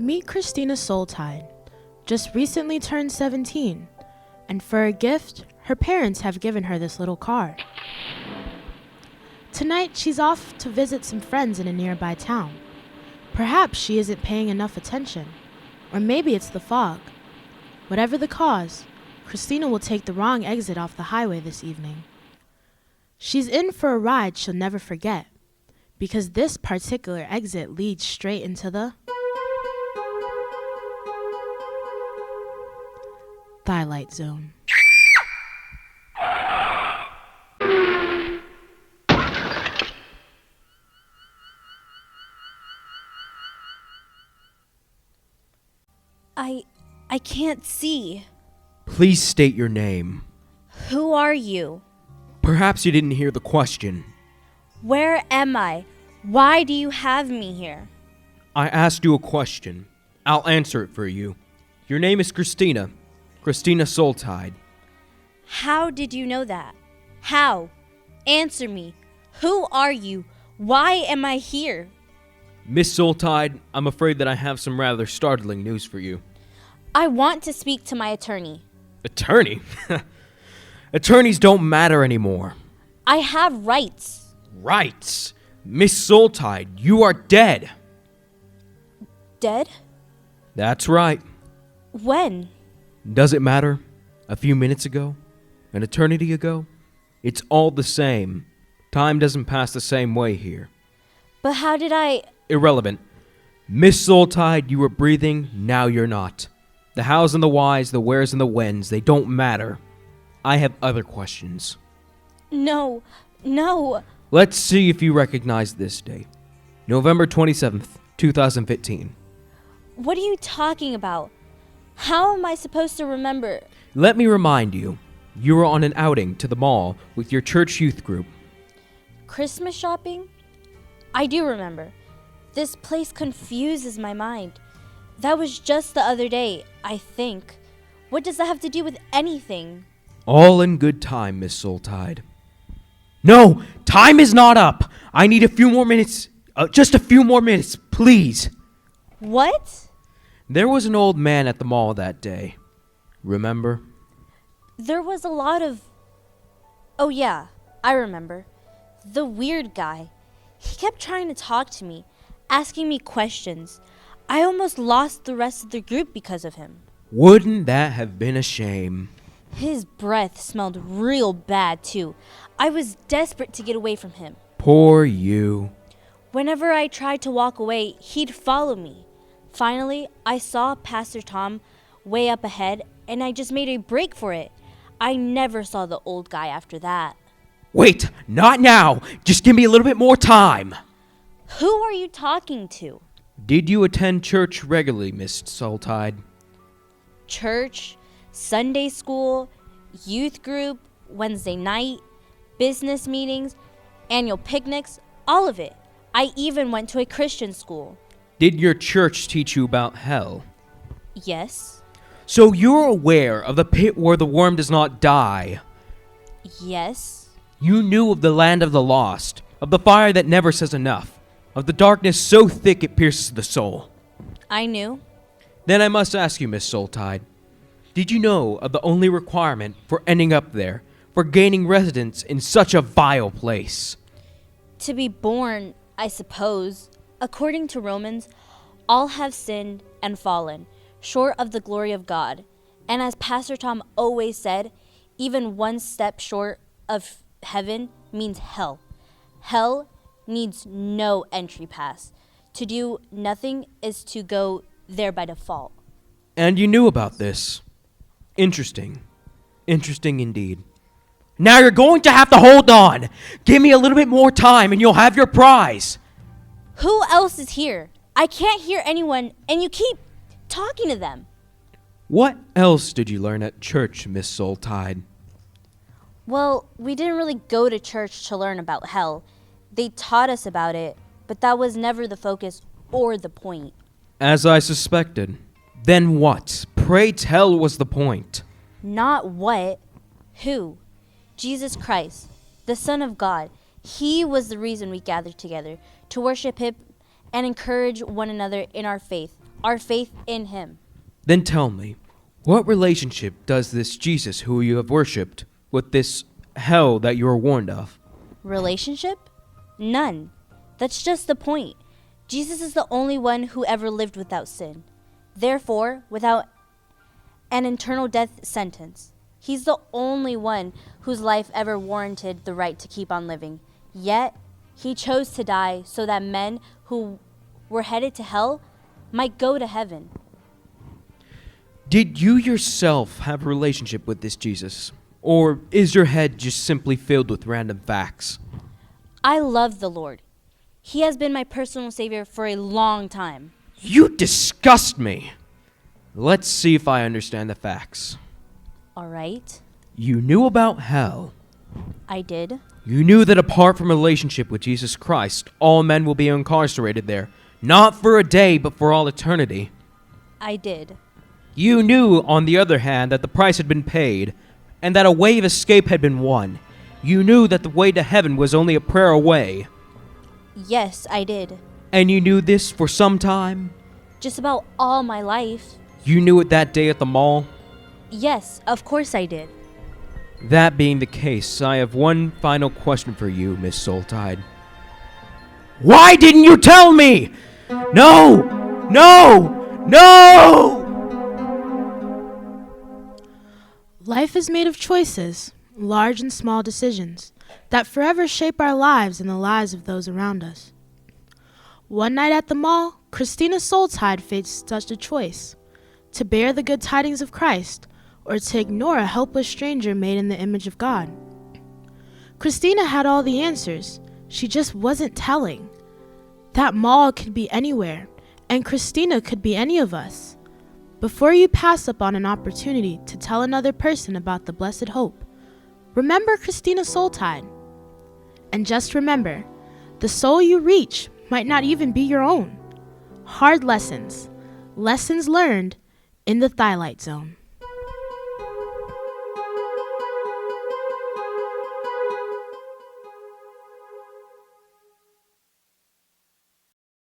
Meet Christina Soltide, just recently turned 17, and for a gift, her parents have given her this little card. Tonight, she's off to visit some friends in a nearby town. Perhaps she isn't paying enough attention, or maybe it's the fog. Whatever the cause, Christina will take the wrong exit off the highway this evening. She's in for a ride she'll never forget, because this particular exit leads straight into the Twilight Zone. I can't see. Please state your name. Who are you? Perhaps you didn't hear the question. Where am I? Why do you have me here? I asked you a question. I'll answer it for you. Your name is Christina. Christina Soltide. How did you know that? How? Answer me. Who are you? Why am I here? Miss Soltide, I'm afraid that I have some rather startling news for you. I want to speak to my attorney. Attorney? Attorneys don't matter anymore. I have rights. Rights? Miss Soltide, you are dead. Dead? That's right. When? Does it matter? A few minutes ago? An eternity ago? It's all the same. Time doesn't pass the same way here. But how did I... Irrelevant. Miss Soltide, you were breathing, now you're not. The hows and the whys, the wheres and the whens, they don't matter. I have other questions. No. Let's see if you recognize this date. November 27th, 2015. What are you talking about? How am I supposed to remember? Let me remind you, you were on an outing to the mall with your church youth group. Christmas shopping? I do remember. This place confuses my mind. That was just the other day, I think. What does that have to do with anything? All in good time, Miss Soltide. No, time is not up. I need a few more minutes. Just a few more minutes, please. What? There was an old man at the mall that day. Remember? There was a lot of... Oh yeah, I remember. The weird guy. He kept trying to talk to me, asking me questions. I almost lost the rest of the group because of him. Wouldn't that have been a shame? His breath smelled real bad, too. I was desperate to get away from him. Poor you. Whenever I tried to walk away, he'd follow me. Finally, I saw Pastor Tom way up ahead, and I just made a break for it. I never saw the old guy after that. Wait, not now. Just give me a little bit more time. Who are you talking to? Did you attend church regularly, Miss Soltide? Church, Sunday school, youth group, Wednesday night, business meetings, annual picnics, all of it. I even went to a Christian school. Did your church teach you about hell? Yes. So you're aware of the pit where the worm does not die? Yes. You knew of the land of the lost, of the fire that never says enough, of the darkness so thick it pierces the soul. I knew. Then I must ask you, Miss Soltide, did you know of the only requirement for ending up there, for gaining residence in such a vile place? To be born, I suppose. According to Romans, all have sinned and fallen, short of the glory of God. And as Pastor Tom always said, even one step short of heaven means hell. Hell needs no entry pass. To do nothing is to go there by default. And you knew about this. Interesting. Interesting indeed. Now you're going to have to hold on. Give me a little bit more time and you'll have your prize. Who else is here? I can't hear anyone, and you keep talking to them. What else did you learn at church, Miss Soltide? Well, we didn't really go to church to learn about hell. They taught us about it, but that was never the focus or the point. As I suspected. Then what? Pray tell was the point. Not what. Who? Jesus Christ, the Son of God. He was the reason we gathered together, to worship him and encourage one another in our faith, our faith in him. Then tell me, what relationship does this Jesus who you have worshipped with this hell that you are warned of? Relationship? None. That's just the point. Jesus is the only one who ever lived without sin. Therefore, without an eternal death sentence. He's the only one whose life ever warranted the right to keep on living. Yet, he chose to die so that men who were headed to hell might go to heaven. Did you yourself have a relationship with this Jesus? Or is your head just simply filled with random facts? I love the Lord. He has been my personal savior for a long time. You disgust me! Let's see if I understand the facts. All right, You knew about hell. I did. You knew that apart from a relationship with Jesus Christ, all men will be incarcerated there, not for a day, but for all eternity. I did. You knew, on the other hand, that the price had been paid, and that a way of escape had been won. You knew that the way to heaven was only a prayer away. Yes, I did. And you knew this for some time? Just about all my life. You knew it that day at the mall? Yes, of course I did. That being the case, I have one final question for you, Miss Soultide. Why didn't you tell me? No! No! No! Life is made of choices, large and small decisions, that forever shape our lives and the lives of those around us. One night at the mall, Christina Soultide faced such a choice: to bear the good tidings of Christ, or to ignore a helpless stranger made in the image of God. Christina had all the answers, she just wasn't telling. That mall could be anywhere, and Christina could be any of us. Before you pass up on an opportunity to tell another person about the blessed hope, remember Christina Soultide. And just remember, the soul you reach might not even be your own. Hard lessons, lessons learned in the Thylite Zone.